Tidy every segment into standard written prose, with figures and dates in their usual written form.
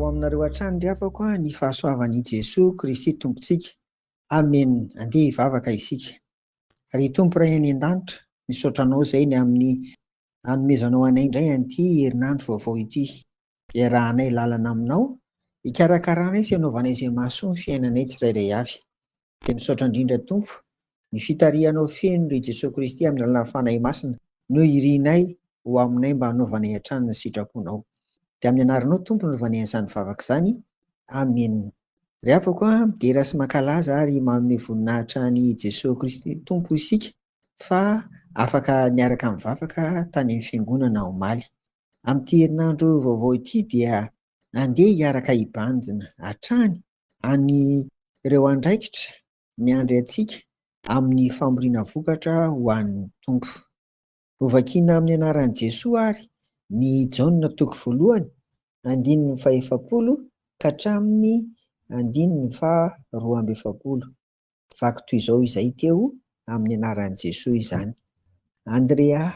ho aminareo hatrany ry havako ny fahasoavan'i Jesosy Kristy Tompontsika. Amen. Andeha hivavaka isika. Ry Tompo Ray any an-danitra, misaotra anao izay ny amin'ny hanomezanao anay indray an'ity herinandro vaovao ity. Iarahanay lalana aminao, hikarakarana sy hanaovanay izay mahasoa ny fiainanay tsirairay avy. Dia misaotra indrindra Tompo, ny fitarihanao feno ry Jesosy Kristy amin'ny lalana fanahy masina no irianay ho aminay mba hanaovanay hatrany ny sitraponao. Dia amin'ny anaranao Tompo no rovanay an'izany vavaka izany. Amen. Ry havako midera sy mankalaza ary manome voninahitra ny Jesosy Kristy Tompo isika fa afaka niaraka mivavaka tany amin'ny fiangonana omaly. Amin'ity herinandro vaovao ity dia andeha hiaraka hibanjina hatrany any ireo andraikitra miandry antsika amin'ny famoriana vokatra ho an'ny Tompo. Hovakiana amin'ny anaran'i Jesosy ary ny Jaona toko voalohany, 2:7 ka hatramin'ny 2:12. Vaky toy izao izay teo amin'ny anaran'i Jesosy izany. Andrea,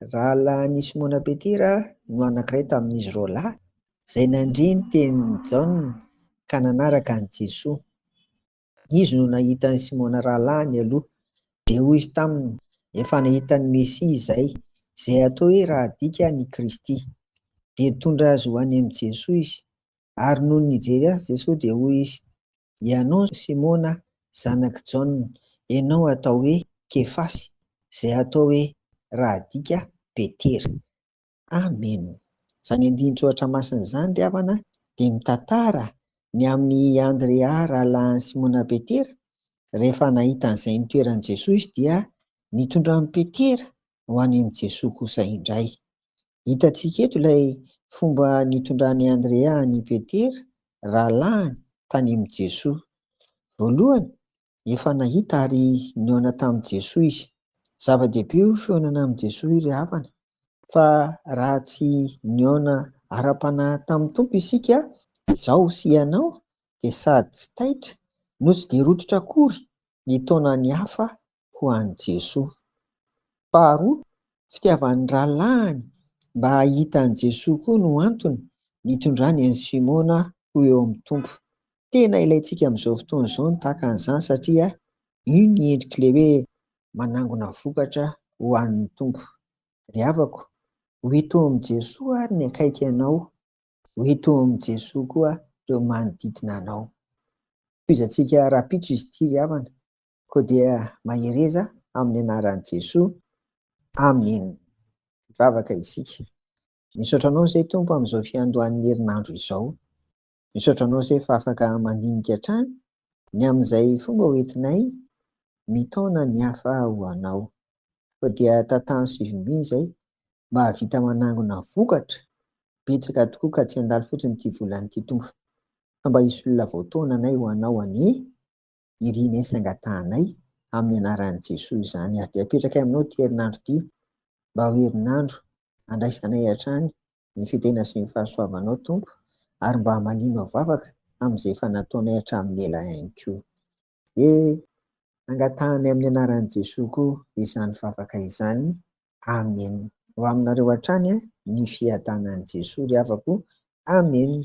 rahalahin'i Simona Petera no anankiray tamin'izy roalahy izay nandre ny tenin'i Jaona ka nanaraka an'i Jesosy. Izy no nahita ny Simona rahalahiny aloha dia hoy izy taminy, efa nahita ny Mesia izay atao hoe rahadika ny Kristy. Dia nitondra azy ho any amin'i Jesosy izy, ary noho ny nijery azy Jesosy dia hoy izy, ianao Simona zanaky Jaona, ianao atao hoe Kefasy, izay atao hoe rahadika Petera. Amen. Izany andinitra ohatra masina izany ry havana dia mitantara ny amin'ny Andrea rahalahin'i Simona Petera. Rehefa nahita an'izay nitoeran'i Jesosy izy dia nitondra an'i Petera ho any amin'i Jesosy kosa indray. Hitantsika eto ilay fomba nitondrany Andrea ny Petera rahalahiny tany amin'i Jesosy. Voalohany, efa nahita ary nihaona tamin'i Jesosy izy. Zava-dehibe io fihaonana amin'i Jesosy ry havana, fa raha tsy nihaona ara-panahy tamin'ny Tompo isika, izao sy ianao, dia sady tsy taitra no tsy dia rototra akory ny taona ny hafa ho an'i Jesosy. Faharoa, fitiavan'ny rahalahiny mba hahita an'i Jesosy koa no antony nitondrany an'i Simona ho eo amin'ny Tompo. Tena ilaintsika amin'izao fotoana izao ny tahaka an'izany satria io ny endrik'ilay hoe manangona vokatra ho an'ny Tompo. Ry havako, ho eto amin'i Jesosy ary ny akaiky anao, ho eto amin'i Jesosy koa ireo manodidina anao. Toizantsika rapitro izy ity ry havana, koa dia mahereza amin'ny anaran'i Jesosy. Amen. Mivavaka isika. Misaotra anao izay Tompo amin'izao fiandohan'ny herinandro izao. Misaotra anao izay fa afaka mandinika hatrany ny amin'izay fomba hoentinay mitaona ny hafa ho anao. Koa dia tantany sy vimbiana izay mba havita manangona vokatra betsaka tokoa ka tsy handalo fotsiny ity volan'ity Tompo. Fa mba hisy olona voataona anay ho anao any, irianay sy angatahanay amin'ny anaran'i Jesosy izany. Ary dia apetraka aminao ity herinandro ity mba ho herinandro andraisanay hatrany ny fitena sy ny fahasoavanao Tompo, ary mba hamalino vavaka amin'izay efa nataonay hatramin'ny ela ihany koa. Angatahanay amin'ny anaran'i Jesosy koa izany vavaka izany. Amen. Ho aminareo hatrany ny fiadanan'i Jesosy ry havako. Amen.